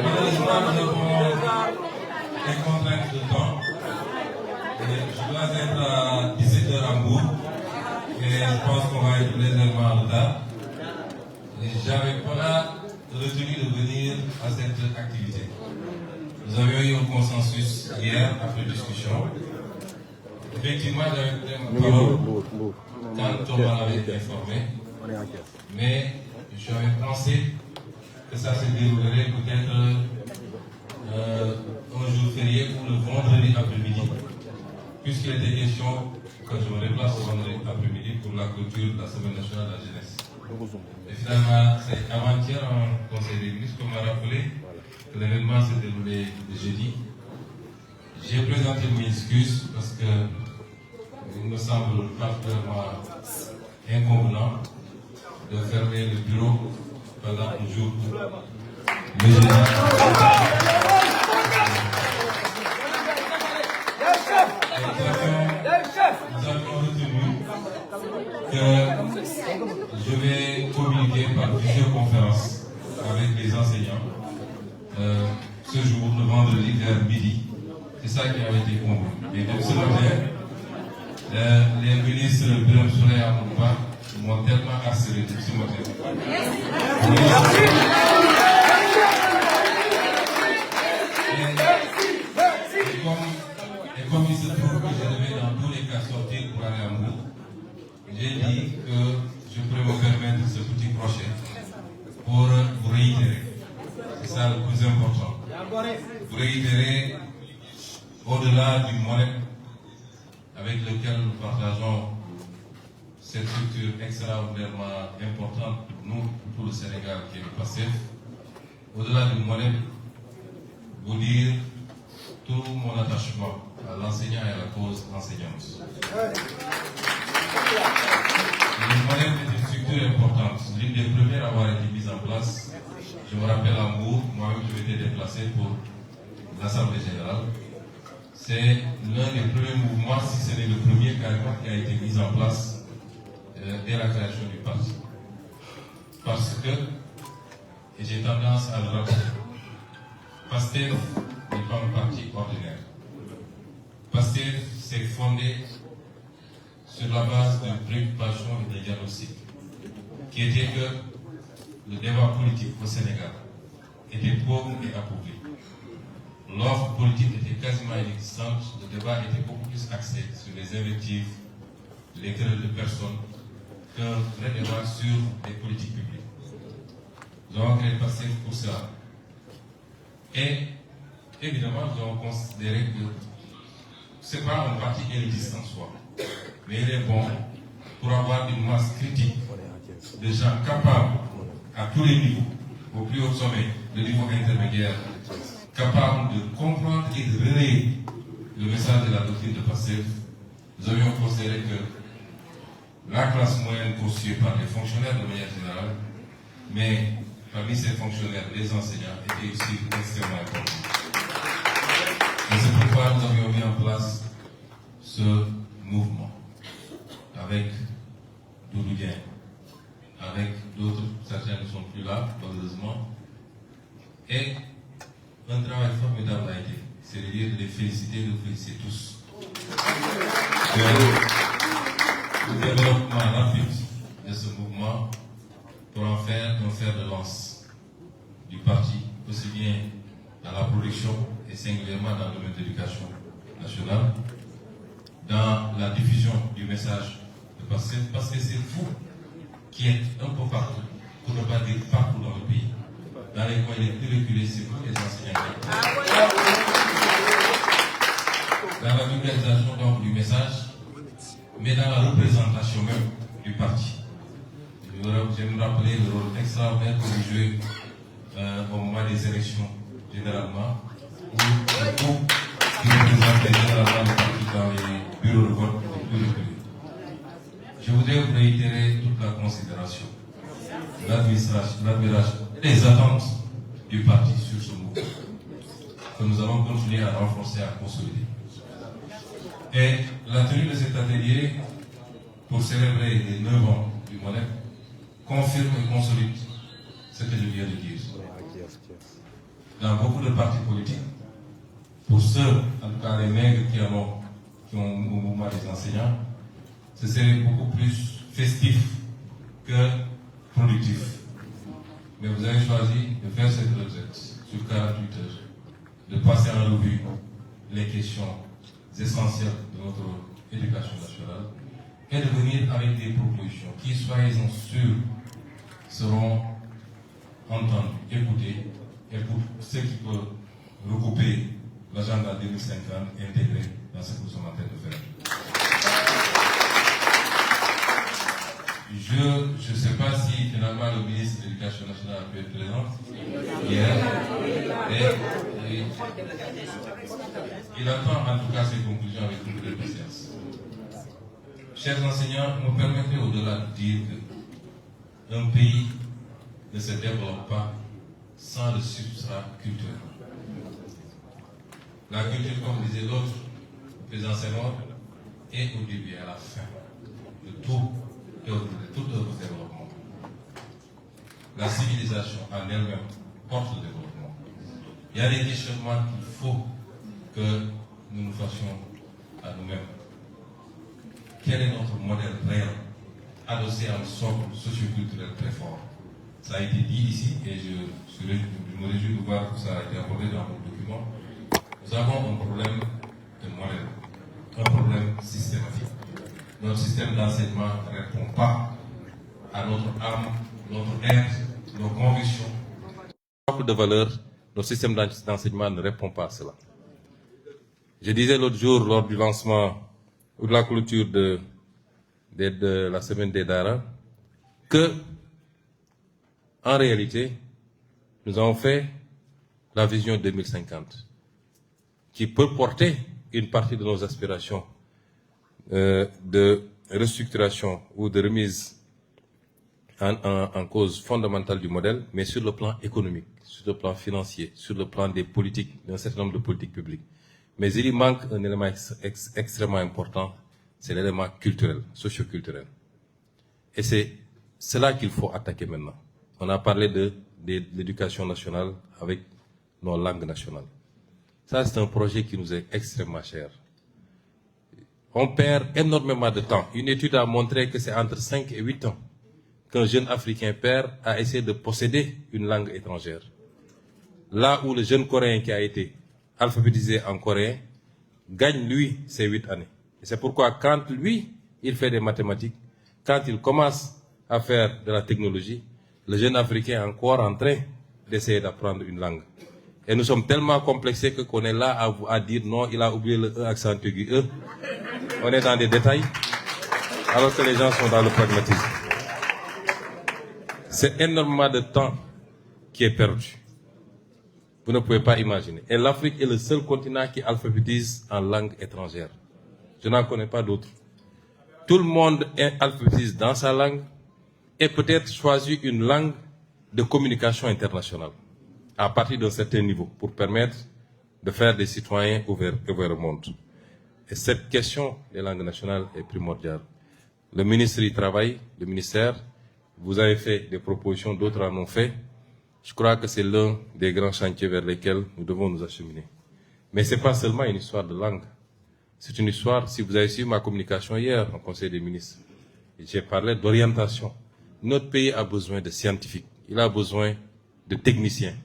Malheureusement, nous avons des contraintes de temps. Je dois être à 17h à Hambourg et je pense qu'on va être légèrement en retard. J'avais pas retenu de venir à cette activité. Nous avions eu un consensus hier après discussion. Effectivement, j'avais pris ma parole quand on m'avait informé, mais j'avais pensé que ça se déroulerait peut-être un jour férié ou le vendredi après-midi, puisqu'il était question que je me déplace le vendredi après-midi pour la clôture de la Semaine nationale de la jeunesse. Et finalement, c'est avant-hier, en Conseil des ministres, qu'on m'a rappelé que l'événement s'est déroulé le jeudi. J'ai présenté mes excuses parce que il me semble particulièrement inconvenant de fermer le bureau pendant un jour le jeudi. Nous avions retenu que je vais communiquer par visioconférence avec les enseignants ce jour, le vendredi, vers midi. C'est ça qui avait été convenu. Et donc ce matin, les ministres Birame Souleye et Amadou Ba m'ont tellement harcelé depuis ce matin. Et comme il se trouve que je devais dans tous les cas sortir pour aller à Hambourg, j'ai dit que je pourrais me permettre ce petit crochet pour vous réitérer. C'est ça le plus important. Vous réitérer au-delà du modèle avec lequel nous partageons cette structure extraordinairement importante pour nous, pour tout le Sénégal qui est le PASTEF, au-delà du modèle, vous dire tout mon attachement à l'enseignant et à la cause enseignante. Le modèle est une structure importante, l'une des premières à avoir été mise en place. Je me rappelle à Hambourg, moi-même je m'étais déplacé pour l'Assemblée générale. C'est l'un des premiers mouvements, si ce n'est le premier carrément, qui a été mis en place dès la création du parti. Parce que, et j'ai tendance à le rappeler, PASTEF n'est pas un parti ordinaire. PASTEF s'est fondé sur la base d'une préoccupation et d'un diagnostic, qui était que le débat politique au Sénégal était pauvre et appauvri. L'offre politique était quasiment inexistante, le débat était beaucoup plus axé sur les invectives, les querelles de personnes, qu'un vrai débat sur les politiques publiques. Nous avons créé le PASTEF pour cela. Et évidemment, nous avons considéré que ce n'est pas un parti élitiste en soi, mais il est bon pour avoir une masse critique de gens capables à tous les niveaux, au plus haut sommet, le niveau intermédiaire, capables de comprendre et de relayer le message de la doctrine de PASTEF. Nous avions considéré que la classe moyenne constituée par les fonctionnaires de manière générale, mais parmi ces fonctionnaires, les enseignants étaient aussi extrêmement importants. Et c'est pourquoi nous avions mis en place ce mouvement avec Doudou Dieng, avec d'autres, certains ne sont plus là, malheureusement, et un travail formidable a été, c'est de dire de les féliciter, de les féliciter tous. Le développement rapide de ce mouvement pour en faire un fer de lance du parti, aussi bien dans la production et singulièrement dans le domaine de l'éducation nationale, dans la diffusion du message de PASTEF, parce que c'est vous qui êtes un peu partout, pour ne pas dire partout dans le pays. Dans les coins les plus reculés, c'est vous les enseignants. Dans la vulgarisation donc, du message, mais dans la représentation même du parti. Je me rappelais le rôle extraordinaire que vous jouez au moment des élections, généralement, où vous qui représentez généralement le parti dans les bureaux de vote les plus reculés. Je voudrais vous réitérer toute la considération, l'admiration et les attentes du parti sur ce mouvement, que nous allons continuer à renforcer, à consolider. Et la tenue de cet atelier pour célébrer les 9 ans du MONEP confirme et consolide ce que je viens de dire. Dans beaucoup de partis politiques, pour ceux, en tout cas les maigres qui ont au mouvement des enseignants, ce serait beaucoup plus festif que productif. Mais vous avez choisi de faire cette retraite sur 48 heures, de passer en revue les questions essentielles de notre éducation nationale et de venir avec des propositions qui, soyez-en sûrs, seront entendues, écoutées, et pour ceux qui peuvent recouper l'agenda 2050 intégré dans ce que nous sommes en train de faire. Je ne sais pas si finalement le ministre de l'Éducation nationale a pu être présent hier. Et il attend en tout cas ses conclusions avec beaucoup de patience. Chers enseignants, nous permettez au-delà de dire qu'un pays ne se développe pas sans le substrat culturel. La culture, comme disait l'autre, président Senghor, est au début et à la fin de tout œuvre développement. La civilisation en elle-même porte le développement. Il y a des questionnements qu'il faut que nous nous fassions à nous-mêmes. Quel est notre modèle réel adossé à un socle socioculturel très fort? Ça a été dit ici et je me réjouis de voir que ça a été abordé dans vos documents. Nous avons un problème de modèle, un problème systématique. Notre système d'enseignement ne répond pas à notre âme, notre être, nos convictions. Socle de valeur, notre système d'enseignement ne répond pas à cela. Je disais l'autre jour, lors du lancement ou de la clôture de la semaine des Dara, que, en réalité, nous avons fait la vision 2050, qui peut porter une partie de nos aspirations de restructuration ou de remise en cause fondamentale du modèle, mais sur le plan économique, sur le plan financier, sur le plan des politiques, d'un certain nombre de politiques publiques. Mais il y manque un élément extrêmement important, c'est l'élément culturel, socio-culturel. Et c'est cela qu'il faut attaquer maintenant. On a parlé de l'éducation nationale avec nos langues nationales. Ça, c'est un projet qui nous est extrêmement cher. On perd énormément de temps. Une étude a montré que c'est entre 5 et 8 ans qu'un jeune Africain perd à essayer de posséder une langue étrangère. Là où le jeune Coréen qui a été alphabétisé en coréen gagne, lui, ces 8 années. Et c'est pourquoi quand lui, il fait des mathématiques, quand il commence à faire de la technologie, le jeune Africain est encore en train d'essayer d'apprendre une langue. Et nous sommes tellement complexés qu'on est là à dire non, il a oublié le E accent aigu E. On est dans des détails, alors que les gens sont dans le pragmatisme. C'est énormément de temps qui est perdu. Vous ne pouvez pas imaginer. Et l'Afrique est le seul continent qui alphabétise en langue étrangère. Je n'en connais pas d'autres. Tout le monde alphabétise dans sa langue et peut-être choisit une langue de communication internationale à partir d'un certain niveau pour permettre de faire des citoyens ouverts au monde. Et cette question des langues nationales est primordiale. Le ministre y travaille, le ministère, vous avez fait des propositions, d'autres en ont fait. Je crois que c'est l'un des grands chantiers vers lesquels nous devons nous acheminer. Mais ce n'est pas seulement une histoire de langue. C'est une histoire, si vous avez suivi ma communication hier au Conseil des ministres, j'ai parlé d'orientation. Notre pays a besoin de scientifiques, il a besoin de techniciens.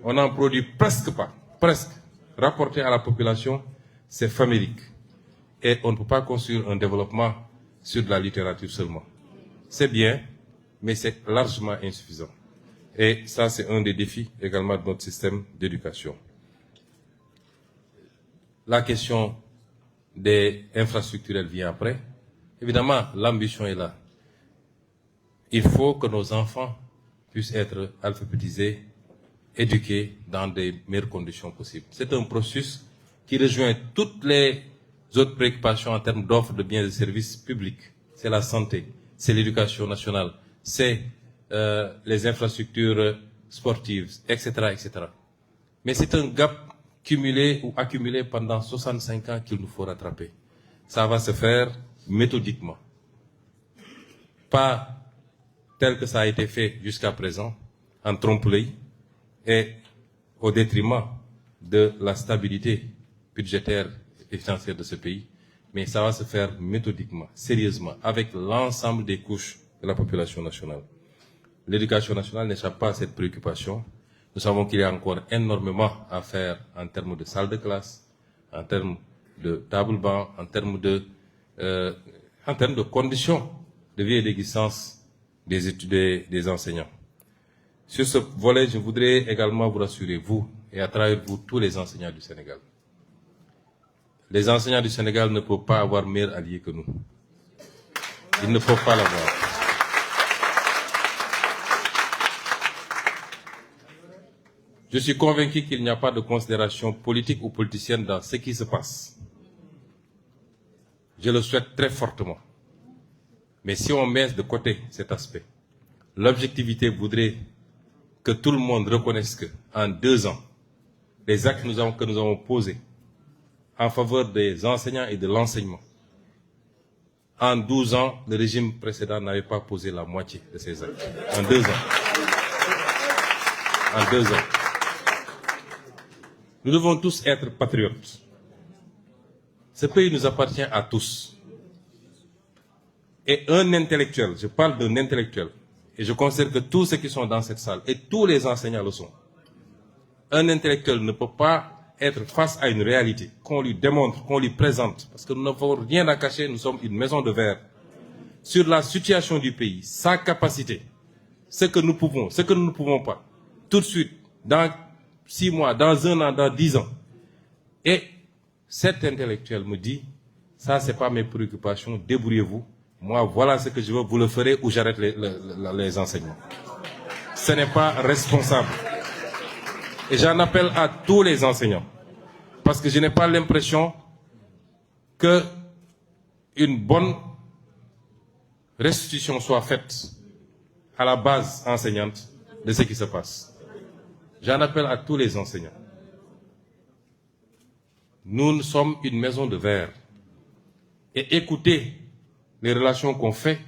On n'en produit presque pas, presque. Rapporté à la population, c'est famélique. Et on ne peut pas construire un développement sur de la littérature seulement. C'est bien, mais c'est largement insuffisant. Et ça, c'est un des défis également de notre système d'éducation. La question des infrastructures, elle vient après. Évidemment, l'ambition est là. Il faut que nos enfants puissent être alphabétisés, éduqués dans des meilleures conditions possibles. C'est un processus qui rejoint toutes les autres préoccupations en termes d'offres de biens et de services publics. C'est la santé, c'est l'éducation nationale, c'est les infrastructures sportives, etc., etc. Mais c'est un gap cumulés ou accumulés pendant 65 ans qu'il nous faut rattraper. Ça va se faire méthodiquement. Pas tel que ça a été fait jusqu'à présent, en trompe-l'œil et au détriment de la stabilité budgétaire et financière de ce pays, mais ça va se faire méthodiquement, sérieusement, avec l'ensemble des couches de la population nationale. L'éducation nationale n'échappe pas à cette préoccupation. Nous savons qu'il y a encore énormément à faire en termes de salles de classe, en termes de table-banc, en termes de conditions de vie et d'existence des enseignants. Sur ce volet, je voudrais également vous rassurer, vous, et à travers vous, tous les enseignants du Sénégal. Les enseignants du Sénégal ne peuvent pas avoir meilleur allié que nous. Ils ne peuvent pas l'avoir. Je suis convaincu qu'il n'y a pas de considération politique ou politicienne dans ce qui se passe. Je le souhaite très fortement. Mais si on met de côté cet aspect, l'objectivité voudrait que tout le monde reconnaisse qu'en 2 ans, les actes que nous avons posés en faveur des enseignants et de l'enseignement, en 12 ans, le régime précédent n'avait pas posé la moitié de ces actes. En 2 ans. En 2 ans. Nous devons tous être patriotes. Ce pays nous appartient à tous. Et un intellectuel, je parle d'un intellectuel, et je considère que tous ceux qui sont dans cette salle, et tous les enseignants le sont, un intellectuel ne peut pas être face à une réalité qu'on lui démontre, qu'on lui présente, parce que nous n'avons rien à cacher, nous sommes une maison de verre, sur la situation du pays, sa capacité, ce que nous pouvons, ce que nous ne pouvons pas, tout de suite, dans 6 mois, dans 1 an, dans 10 ans. Et cet intellectuel me dit, ça c'est pas mes préoccupations, débrouillez-vous, moi voilà ce que je veux, vous le ferez ou j'arrête les enseignements. Ce n'est pas responsable. Et j'en appelle à tous les enseignants, parce que je n'ai pas l'impression qu'une bonne restitution soit faite à la base enseignante de ce qui se passe. J'en appelle à tous les enseignants. Nous sommes une maison de verre. Et écoutez les relations qu'on fait,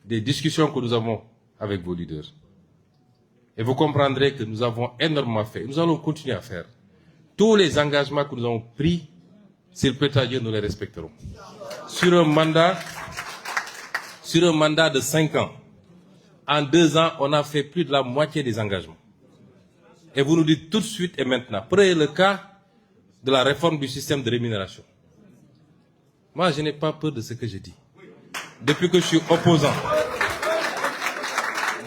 des discussions que nous avons avec vos leaders. Et vous comprendrez que nous avons énormément fait. Nous allons continuer à faire. Tous les engagements que nous avons pris, s'il plaît à Dieu, nous les respecterons. Sur un mandat de 5 ans, en 2 ans, on a fait plus de la moitié des engagements. Et vous nous dites tout de suite et maintenant, prenez le cas de la réforme du système de rémunération. Moi, je n'ai pas peur de ce que je dis. Depuis que je suis opposant,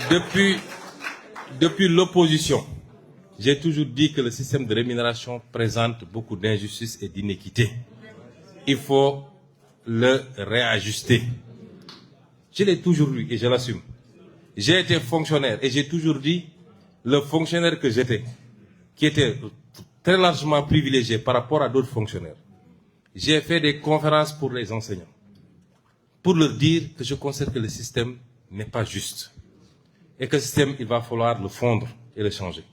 depuis l'opposition, j'ai toujours dit que le système de rémunération présente beaucoup d'injustices et d'inéquités. Il faut le réajuster. Je l'ai toujours dit et je l'assume. J'ai été fonctionnaire et j'ai toujours dit, le fonctionnaire que j'étais, qui était très largement privilégié par rapport à d'autres fonctionnaires, j'ai fait des conférences pour les enseignants, pour leur dire que je considère que le système n'est pas juste. Et que ce système, il va falloir le fondre et le changer.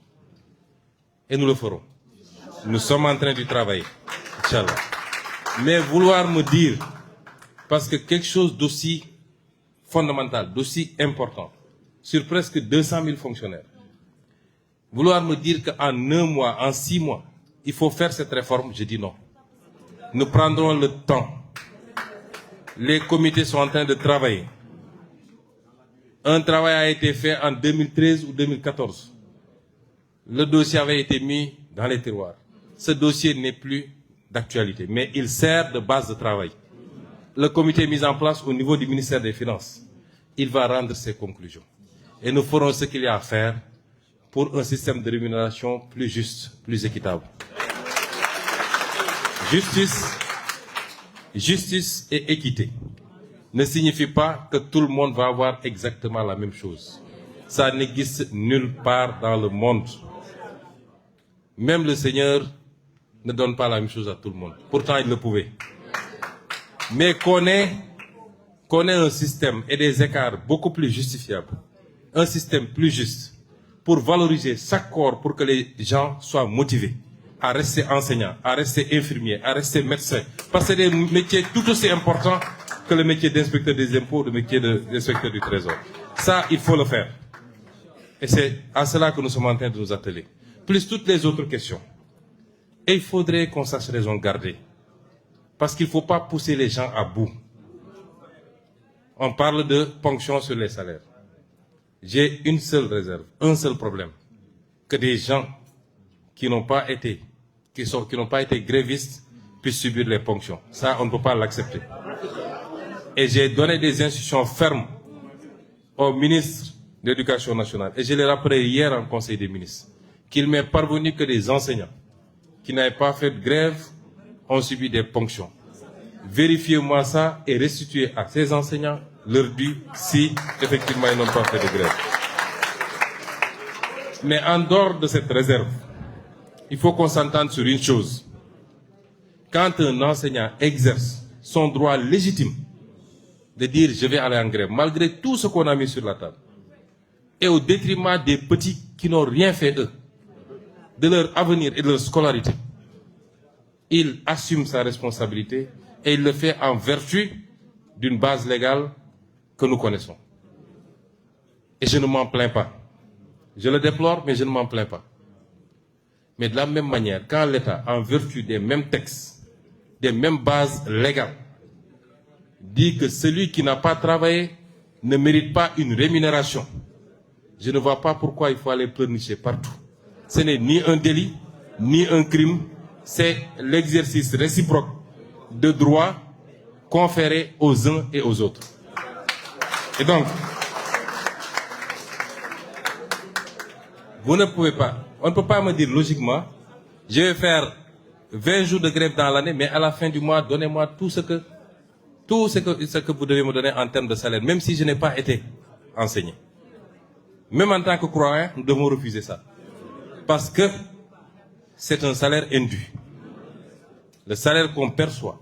Et nous le ferons. Nous sommes en train d'y travailler. Inch'Allah. Mais vouloir me dire, parce que quelque chose d'aussi fondamental, d'aussi important, sur presque 200 000 fonctionnaires, vouloir me dire qu'en 1 mois, en 6 mois, il faut faire cette réforme, je dis non. Nous prendrons le temps. Les comités sont en train de travailler. Un travail a été fait en 2013 ou 2014. Le dossier avait été mis dans les tiroirs. Ce dossier n'est plus d'actualité, mais il sert de base de travail. Le comité est mis en place au niveau du ministère des Finances. Il va rendre ses conclusions. Et nous ferons ce qu'il y a à faire pour un système de rémunération plus juste, plus équitable. Justice et équité ne signifie pas que tout le monde va avoir exactement la même chose. Ça n'existe nulle part dans le monde. Même le Seigneur ne donne pas la même chose à tout le monde. Pourtant, il le pouvait. Mais qu'on ait un système et des écarts beaucoup plus justifiables, un système plus juste, pour valoriser chaque corps, pour que les gens soient motivés. à rester enseignant, à rester infirmier, à rester médecin. Parce que c'est des métiers tout aussi importants que le métier d'inspecteur des impôts, le métier d'inspecteur du trésor. Ça, il faut le faire. Et c'est à cela que nous sommes en train de nous atteler. Plus toutes les autres questions. Et il faudrait qu'on sache raison garder. Parce qu'il ne faut pas pousser les gens à bout. On parle de ponction sur les salaires. J'ai une seule réserve, un seul problème. Que des gens qui n'ont pas été grévistes puissent subir les ponctions. Ça, on ne peut pas l'accepter. Et j'ai donné des instructions fermes au ministre de l'Éducation nationale. Et je l'ai rappelé hier en Conseil des ministres. Qu'il m'est parvenu que des enseignants qui n'avaient pas fait de grève ont subi des ponctions. Vérifiez-moi ça et restituez à ces enseignants leur dû si effectivement ils n'ont pas fait de grève. Mais en dehors de cette réserve, il faut qu'on s'entende sur une chose. Quand un enseignant exerce son droit légitime de dire je vais aller en grève, malgré tout ce qu'on a mis sur la table, et au détriment des petits qui n'ont rien fait eux, de leur avenir et de leur scolarité, il assume sa responsabilité et il le fait en vertu d'une base légale que nous connaissons. Et je ne m'en plains pas. Je le déplore, mais je ne m'en plains pas. Mais de la même manière, quand l'État, en vertu des mêmes textes, des mêmes bases légales, dit que celui qui n'a pas travaillé ne mérite pas une rémunération, je ne vois pas pourquoi il faut aller pleurnicher partout. Ce n'est ni un délit, ni un crime, c'est l'exercice réciproque de droits conférés aux uns et aux autres. Et donc, vous ne pouvez pas, on ne peut pas me dire logiquement, je vais faire 20 jours de grève dans l'année, mais à la fin du mois, donnez-moi tout ce que vous devez me donner en termes de salaire, même si je n'ai pas été enseigné. Même en tant que croyant, nous devons refuser ça. Parce que c'est un salaire indu. Le salaire qu'on perçoit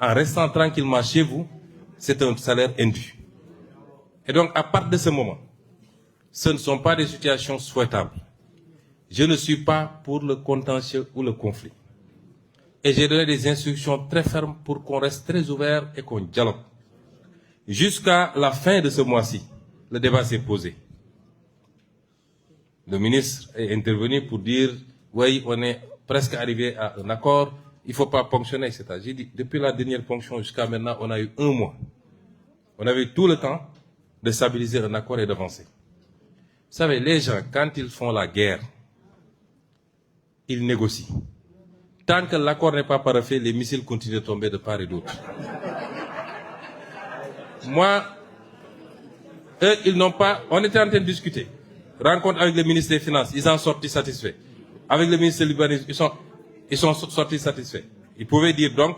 en restant tranquillement chez vous, c'est un salaire indu. Et donc, à partir de ce moment, ce ne sont pas des situations souhaitables. Je ne suis pas pour le contentieux ou le conflit. Et j'ai donné des instructions très fermes pour qu'on reste très ouvert et qu'on dialogue. Jusqu'à la fin de ce mois-ci, le débat s'est posé. Le ministre est intervenu pour dire, oui, on est presque arrivé à un accord, il ne faut pas ponctionner, etc. J'ai dit, depuis la dernière ponction jusqu'à maintenant, on a eu 1 mois. On avait tout le temps de stabiliser un accord et d'avancer. Vous savez, les gens, quand ils font la guerre, ils négocient. Tant que l'accord n'est pas parfait, les missiles continuent de tomber de part et d'autre. Moi, eux, ils n'ont pas... On était en train de discuter. Rencontre avec le ministre des Finances, ils en sortent satisfaits. Avec le ministre de l'Urbanisme, ils sont sortis satisfaits. Ils pouvaient dire donc,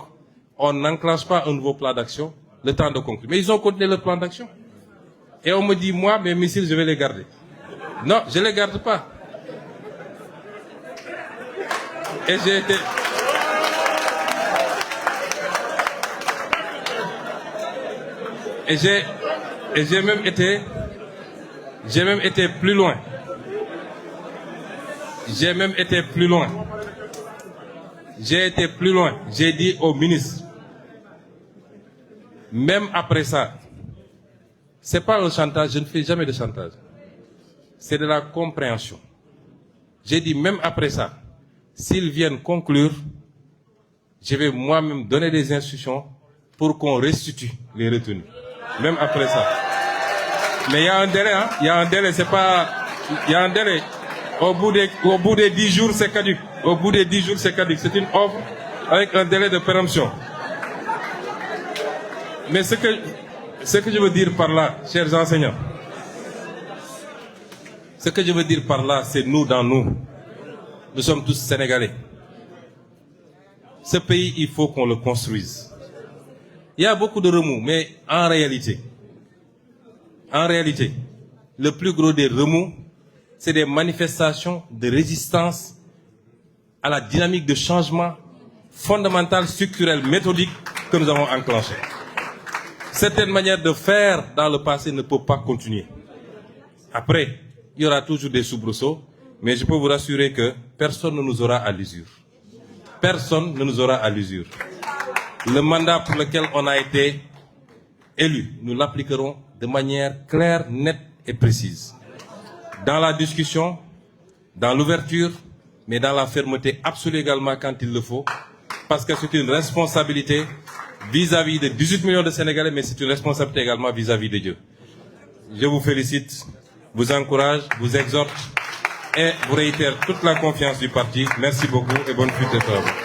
on n'enclenche pas un nouveau plan d'action, le temps de conclure. Mais ils ont continué le plan d'action. Et on me dit, moi, mes missiles, je vais les garder. Non, je ne les garde pas. Et j'ai été... Et j'ai même été plus loin. J'ai même été plus loin. J'ai été plus loin. J'ai dit au ministre, même après ça, c'est pas un chantage, je ne fais jamais de chantage. C'est de la compréhension. J'ai dit, même après ça, s'ils viennent conclure, je vais moi-même donner des instructions pour qu'on restitue les retenues. Même après ça. Mais il y a un délai, hein. Il y a un délai, c'est pas... Il y a un délai. Au bout des 10 jours, c'est caduc. Au bout des 10 jours, c'est caduc. C'est une offre avec un délai de péremption. Mais ce que je veux dire par là, chers enseignants, ce que je veux dire par là, c'est nous dans nous. Nous sommes tous Sénégalais. Ce pays, il faut qu'on le construise. Il y a beaucoup de remous, mais en réalité, le plus gros des remous, c'est des manifestations de résistance à la dynamique de changement fondamental, structurel, méthodique que nous avons enclenché. Certaines manières de faire dans le passé ne peuvent pas continuer. Après, il y aura toujours des soubresauts, mais je peux vous rassurer que personne ne nous aura à l'usure. personne ne nous aura à l'usure. Le mandat pour lequel on a été élu, nous l'appliquerons de manière claire, nette et précise. Dans la discussion, dans l'ouverture, mais dans la fermeté absolue également quand il le faut, parce que c'est une responsabilité vis-à-vis de 18 millions de Sénégalais, mais c'est une responsabilité également vis-à-vis de Dieu. Je vous félicite, vous encourage, vous exhorte et vous réitère toute la confiance du parti. Merci beaucoup et bonne suite de travaux.